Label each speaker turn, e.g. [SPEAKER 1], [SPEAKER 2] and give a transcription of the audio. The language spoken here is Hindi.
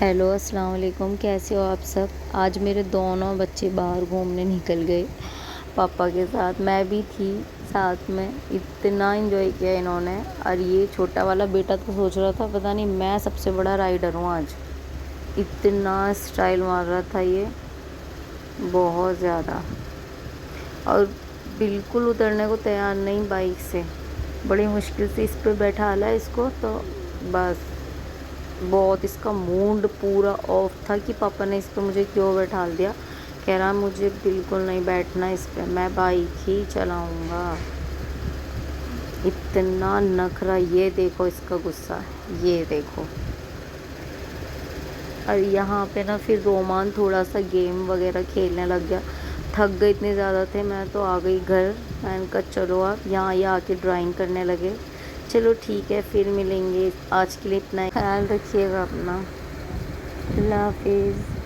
[SPEAKER 1] हेलो अस्सलाम वालेकुम, कैसे हो आप सब। आज मेरे दोनों बच्चे बाहर घूमने निकल गए पापा के साथ। मैं भी थी साथ में। इतना एंजॉय किया इन्होंने। और ये छोटा वाला बेटा तो सोच रहा था पता नहीं मैं सबसे बड़ा राइडर हूँ आज। इतना स्टाइल मार रहा था ये, बहुत ज़्यादा। और बिल्कुल उतरने को तैयार नहीं बाइक से। बड़ी मुश्किल से इस पे बैठा ला इसको, तो बस बहुत इसका मूड पूरा ऑफ था कि पापा ने इस पर मुझे क्यों बैठा दिया। कह रहा मुझे बिल्कुल नहीं बैठना इस पर, मैं बाइक ही चलाऊँगा। इतना नखरा, ये देखो इसका गुस्सा, ये देखो। और यहाँ पे ना फिर रोमान थोड़ा सा गेम वगैरह खेलने लग गया। थक गए इतने ज़्यादा थे, मैं तो आ गई घर। मैंने कहा चलो आप यहाँ ये आके ड्राइंग करने लगे। चलो ठीक है, फिर मिलेंगे। आज के लिए इतना ही। ख्याल रखिएगा अपना। अल्लाह हाफिज़।